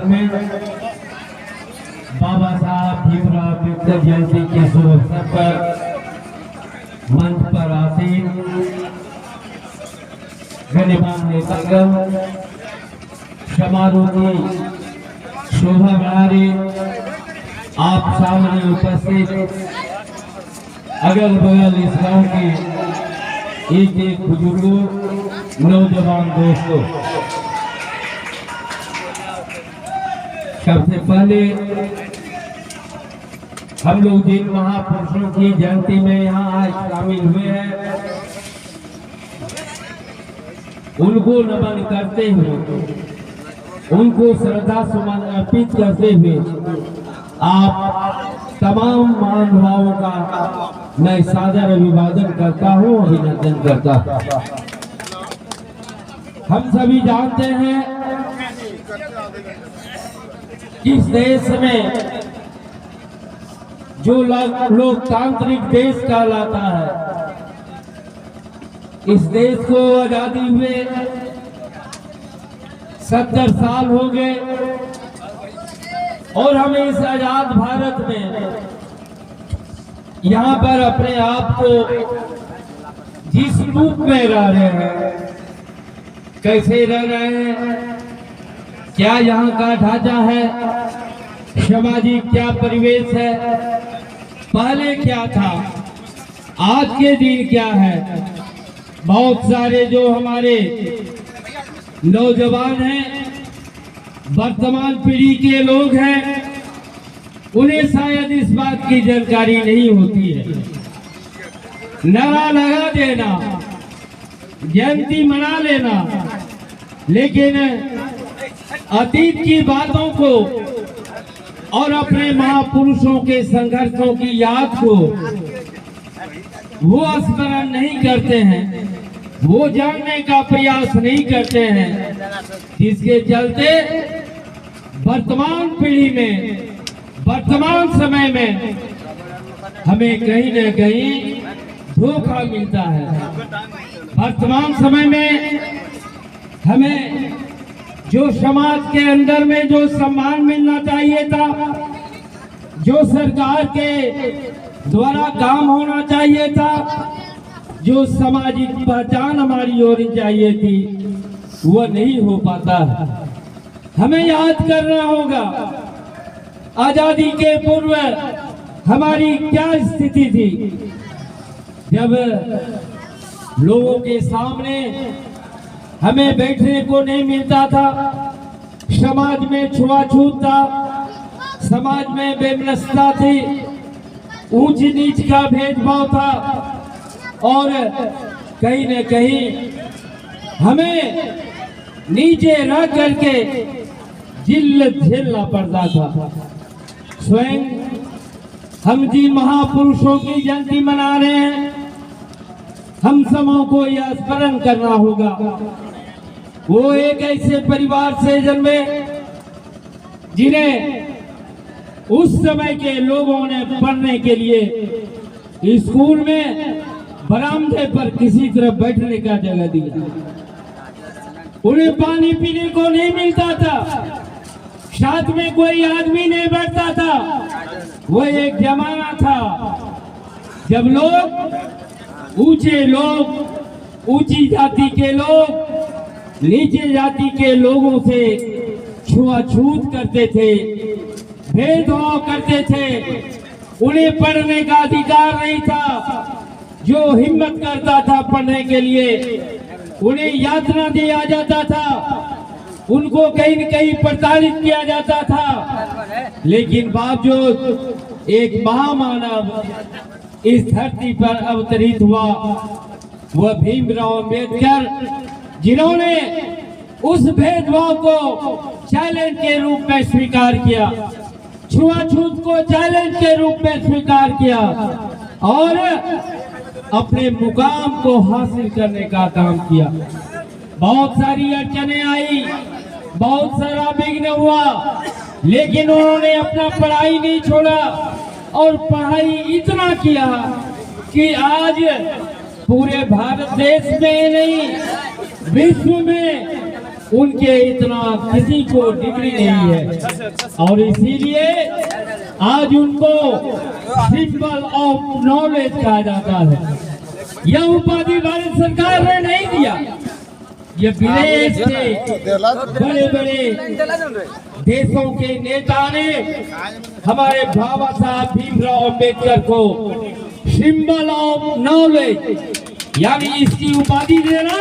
में बाबा साहब भीमराव अम्बेडकर जयंती के शुभ अवसर पर मंच पर आसीन गणमान्य नेतागण, समारोह की शोभा बढ़ा रहे आप सामने उपस्थित अगल बगल इस गांव के एक एक बुजुर्गों, नौजवान दोस्तों, सबसे पहले हम लोग जिन महापुरुषों की जयंती में यहाँ आज शामिल हुए हैं उनको नमन करते हुए, उनको श्रद्धा सुमन अर्पित करते हुए आप तमाम महानुभावों का मैं सादर अभिवादन करता हूँ, अभिनंदन करता हूँ। हम सभी जानते हैं इस देश में जो लोकतांत्रिक देश कहलाता है, इस देश को आजादी हुए 70 साल हो गए और हम इस आजाद भारत में यहाँ पर अपने आप को जिस रूप में रह रहे हैं, कैसे रह रहे हैं, क्या यहाँ का ढांचा है, सामाजिक क्या परिवेश है, पहले क्या था, आज के दिन क्या है। बहुत सारे जो हमारे नौजवान हैं, वर्तमान पीढ़ी के लोग हैं, उन्हें शायद इस बात की जानकारी नहीं होती है। नारा लगा देना, जयंती मना लेना, लेकिन अतीत की बातों को और अपने महापुरुषों के संघर्षों की याद को वो स्मरण नहीं करते हैं, वो जानने का प्रयास नहीं करते हैं, जिसके चलते वर्तमान पीढ़ी में, वर्तमान समय में हमें कहीं न कहीं धोखा मिलता है। वर्तमान समय में हमें जो समाज के अंदर में जो सम्मान मिलना चाहिए था, जो सरकार के द्वारा काम होना चाहिए था, जो सामाजिक पहचान हमारी होनी चाहिए थी, वो नहीं हो पाता है। हमें याद करना होगा आजादी के पूर्व हमारी क्या स्थिति थी, जब लोगों के सामने हमें बैठने को नहीं मिलता था, समाज में छुआछूत था, समाज में बेमनस्ता थी, ऊंच नीच का भेदभाव था और कहीं न कहीं हमें नीचे रह करके जिल्लत झेलना पड़ता था। स्वयं हम जिन महापुरुषों की जयंती मना रहे हैं, हम सबों को यह स्मरण करना होगा, वो एक ऐसे परिवार से जन्मे जिन्हें उस समय के लोगों ने पढ़ने के लिए स्कूल में बरामदे पर किसी तरह बैठने का जगह दिया, उन्हें पानी पीने को नहीं मिलता था, साथ में कोई आदमी नहीं बैठता था। वो एक जमाना था जब लोग, ऊंचे लोग, ऊंची जाति के लोग नीचे जाति के लोगों से छुआछूत करते थे, भेदभाव करते थे, उन्हें पढ़ने का अधिकार नहीं था। जो हिम्मत करता था पढ़ने के लिए उन्हें यातना दिया जाता था, उनको कहीं न कहीं प्रताड़ित किया जाता था। लेकिन बावजूद एक महामानव इस धरती पर अवतरित हुआ, वह भीमराव अम्बेडकर, जिन्होंने उस भेदभाव को चैलेंज के रूप में स्वीकार किया, छुआछूत को चैलेंज के रूप में स्वीकार किया और अपने मुकाम को हासिल करने का काम किया। बहुत सारी अड़चने आई, बहुत सारा विघ्न हुआ, लेकिन उन्होंने अपना पढ़ाई नहीं छोड़ा और पढ़ाई इतना किया कि आज पूरे भारत देश में नहीं, विश्व में उनके इतना किसी को डिग्री नहीं है, और इसीलिए आज उनको सिंबल ऑफ नॉलेज कहा जाता है। यह उपाधि भारत सरकार ने नहीं दिया, ये विदेश के बड़े बड़े देशों के नेता ने हमारे बाबा साहब भीमराव अंबेडकर को सिंबल ऑफ नॉलेज यानी इसकी उपाधि देना,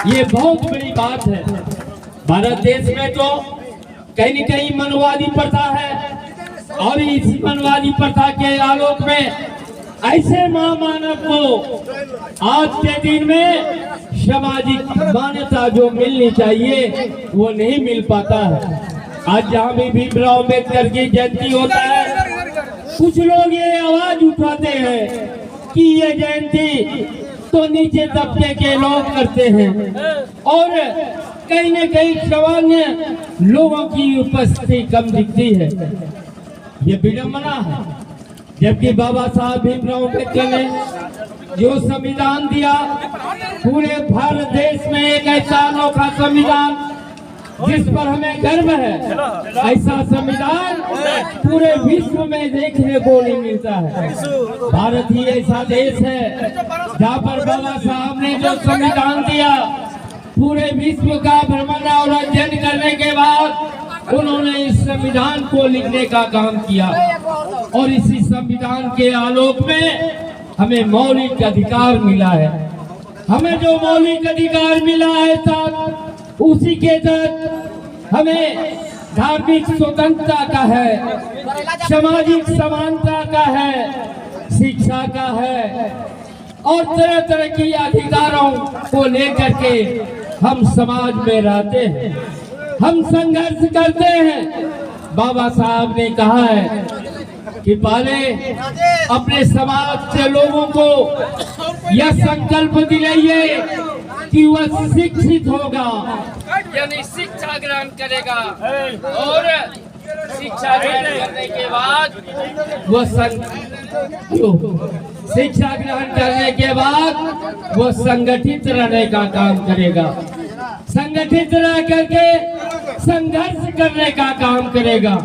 ये बहुत बड़ी बात है। भारत देश में तो कहीं न कहीं मनवादी प्रथा है, और इस मनवादी प्रथा के आलोक में ऐसे महामानव को आज के दिन में सामाजिक मान्यता जो मिलनी चाहिए वो नहीं मिल पाता है। आज जहाँ भी भीमराव अम्बेडकर की जयंती होता है, कुछ लोग ये आवाज उठाते हैं कि ये जयंती तो नीचे तबके के लोग करते हैं, और कहीं न कहीं सामान्य लोगों की उपस्थिति कम दिखती है। ये विडंबना है, जबकि बाबा साहब भीमराव अम्बेडकर ने जो संविधान दिया, पूरे भारत देश में एक ऐसा अनोखा संविधान जिस पर हमें गर्व है, ऐसा संविधान पूरे विश्व में देखने को नहीं मिलता है। भारत ही ऐसा देश है जहाँ पर बाबा साहब ने जो संविधान दिया, पूरे विश्व का भ्रमण और अध्ययन करने के बाद उन्होंने इस संविधान को लिखने का काम किया, और इसी संविधान के आलोक में हमें मौलिक अधिकार मिला है। हमें जो मौलिक अधिकार मिला है साथ, उसी के तहत हमें धार्मिक स्वतंत्रता का है, सामाजिक समानता का है, शिक्षा का है, और तरह तरह की अधिकारों को लेकर के हम समाज में रहते हैं, हम संघर्ष करते हैं। बाबा साहब ने कहा है कि पहले अपने समाज के लोगों को यह संकल्प दिलाइए कि वह शिक्षित होगा, यानी शिक्षा ग्रहण करेगा, और शिक्षा ग्रहण करने के बाद शिक्षा ग्रहण करने के बाद वो संगठित रहने का काम करेगा, संगठित रह करके संघर्ष करने का काम करेगा।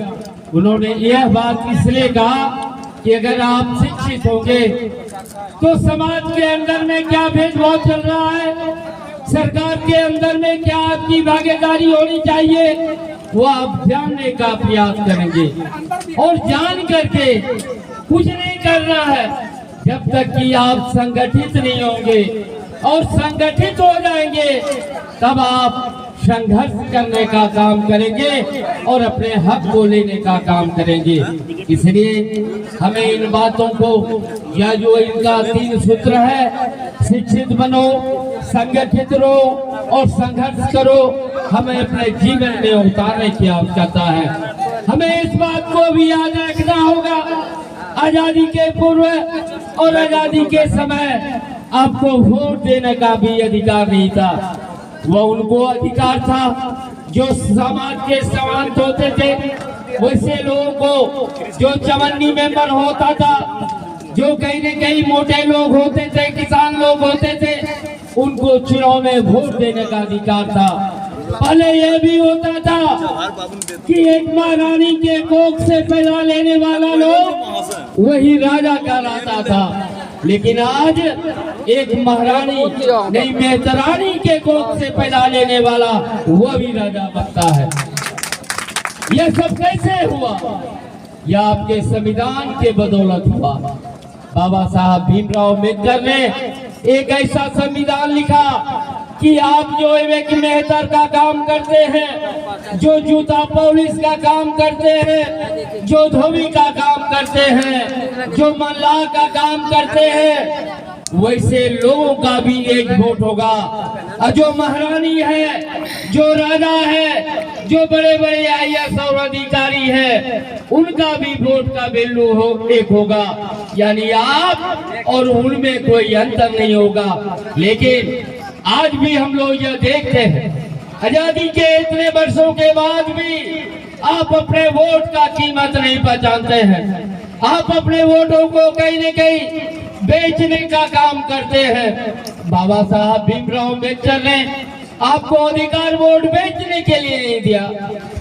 उन्होंने यह बात इसलिए कहा कि अगर आप शिक्षित होंगे तो समाज के अंदर में क्या भेदभाव चल रहा है, सरकार के अंदर में क्या आपकी भागीदारी होनी चाहिए, वो आप जानने का प्रयास करेंगे, और जान करके कुछ नहीं करना है जब तक कि आप संगठित नहीं होंगे, और संगठित हो जाएंगे तब आप संघर्ष करने का काम करेंगे और अपने हक को लेने का काम करेंगे। इसलिए हमें इन बातों को, या जो इनका 3 सूत्र है, शिक्षित बनो, संगठित रहो और संघर्ष करो, हमें अपने जीवन में उतारने की आवश्यकता है। हमें इस बात को भी याद रखना होगा, आजादी के पूर्व और आजादी के समय आपको वोट देने का भी अधिकार नहीं था। वह उनको अधिकार था जो समाज के समांत होते थे, वैसे लोगों को जो चवन्नी मेंबर होता था, जो कहीं न कहीं मोटे लोग होते थे, किसान लोग होते थे, उनको चुनाव में वोट देने का अधिकार था। पहले यह भी होता था कि एक महारानी के कोख से पैदा लेने वाला लोग वही राजा कहलाता था, लेकिन आज एक महारानी नहीं, मेहतरानी के कोख से पैदा लेने वाला वह भी राजा बनता है। यह सब कैसे हुआ? यह आपके संविधान के बदौलत हुआ। बाबा साहब भीमराव अम्बेडकर ने एक ऐसा संविधान लिखा कि आप जो एक मेहतर का काम करते हैं, जो जूता पॉलिश का काम करते हैं, जो धोबी का काम करते हैं, जो मल्लाह का काम करते हैं, वैसे लोगों का भी एक वोट होगा। और जो महारानी है, जो राजा है, जो बड़े बड़े IAS और अधिकारी है, उनका भी वोट का वैल्यू एक होगा, यानी आप और उनमें कोई अंतर नहीं होगा। लेकिन आज भी हम लोग यह देखते हैं, आजादी के इतने वर्षों के बाद भी आप अपने वोट का कीमत नहीं पहचानते हैं। आप अपने वोटों को कहीं न कहीं बेचने का काम करते हैं। बाबा साहब भीमराव अम्बेडकर ने आपको अधिकार वोट बेचने के लिए नहीं दिया,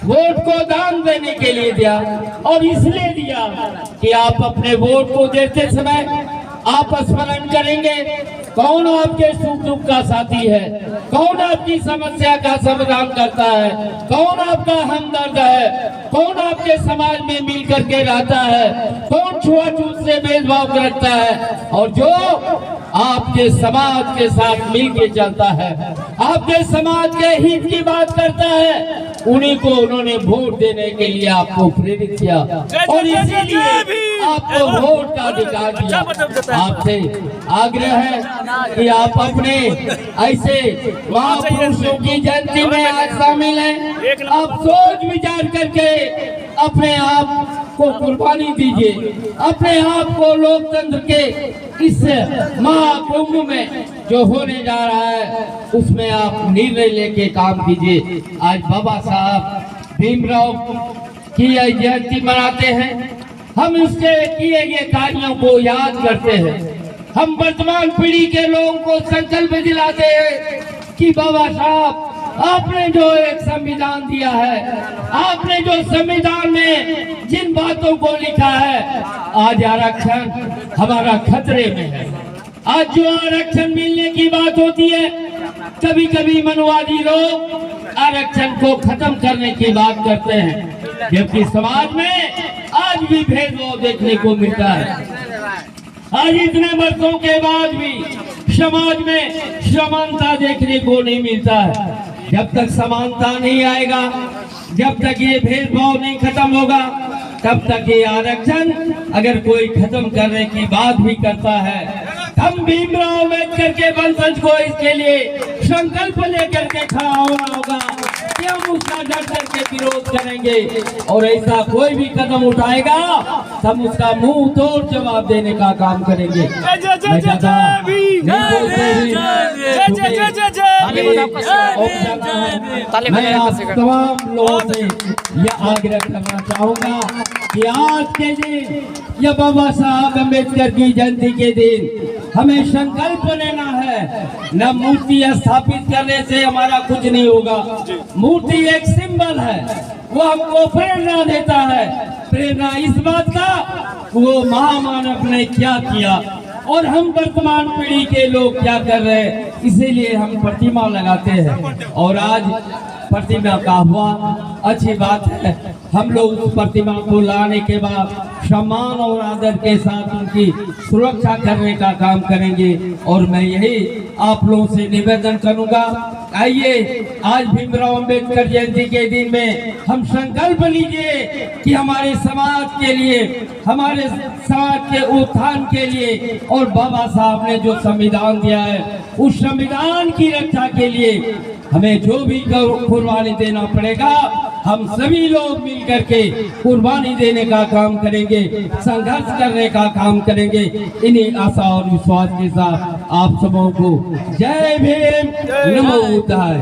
वोट को दान देने के लिए दिया, और इसलिए दिया कि आप अपने वोट को देते समय आप स्मरण करेंगे कौन आपके सुख दुख का साथी है, कौन आपकी समस्या का समाधान करता है, कौन आपका हमदर्द है, कौन आपके समाज में मिल करके रहता है, कौन छुआछूत से भेदभाव रखता है, और जो आपके समाज के साथ मिल के चलता है, आपके समाज के हित की बात करता है, उन्हीं को उन्होंने वोट देने के लिए आपको प्रेरित किया और इसीलिए आपको वोट का अधिकार दिया। आपसे आग्रह है कि आप अपने ऐसे महापुरुषों की जयंती में आज शामिल हैं। आप सोच विचार करके अपने आप को कुर्बानी दीजिए, अपने आप को लोकतंत्र के इस महाकुंभ में जो होने जा रहा है उसमें आप निर्णय लेके काम कीजिए। आज बाबा साहब भीमराव की जयंती मनाते हैं, हम उसके किए गए कार्यों को याद करते हैं, हम वर्तमान पीढ़ी के लोगों को संकल्प दिलाते हैं कि बाबा साहब आपने जो एक संविधान दिया है, आपने जो संविधान में जिन बातों को लिखा है, आज आरक्षण हमारा खतरे में है। आज जो आरक्षण मिलने की बात होती है, कभी कभी मनवादी लोग आरक्षण को खत्म करने की बात करते हैं, जबकि समाज में आज भी भेदभाव देखने को मिलता है। आज इतने वर्षों के बाद भी समाज में समानता देखने को नहीं मिलता है। जब तक समानता नहीं आएगा, जब तक ये भेदभाव नहीं खत्म होगा, तब तक ये आरक्षण अगर कोई खत्म करने की बात भी करता है, हम भीमराव अम्बेडकर के वंशज को इसके लिए संकल्प लेकर के खड़ा होना होगा कि हम उसका डट करके विरोध करेंगे, और ऐसा कोई भी कदम उठाएगा हम उसका मुंह तोड़ जवाब देने का काम करेंगे। मैं आप तमाम लोगों से यह आग्रह करना चाहूंगा कि आज के दिन या बाबा साहब अम्बेडकर की जयंती के दिन हमें संकल्प लेना है। न मूर्ति स्थापित करने से हमारा कुछ नहीं होगा, मूर्ति एक सिंबल है, वो हमको प्रेरणा देता है। प्रेरणा इस बात का वो महामानव ने क्या किया और हम वर्तमान पीढ़ी के लोग क्या कर रहे हैं, इसीलिए हम प्रतिमा लगाते हैं। और आज प्रतिमा का हुआ अच्छी बात है, हम लोग उस प्रतिमा को लाने के बाद सम्मान और आदर के साथ उनकी सुरक्षा करने का काम करेंगे। और मैं यही आप लोगों से निवेदन करूंगा, आइए आज भीमराव अम्बेडकर जयंती के दिन में हम संकल्प लीजिए कि हमारे समाज के लिए, हमारे समाज के उत्थान के लिए, और बाबा साहब ने जो संविधान दिया है उस संविधान की रक्षा के लिए हमें जो भी कुर्बानी देना पड़ेगा, हम सभी लोग मिलकर के कुर्बानी देने का काम करेंगे, संघर्ष करने का काम करेंगे। इन्हीं आशा और विश्वास के साथ आप सबों को जय भीम, नमो बुद्धाय।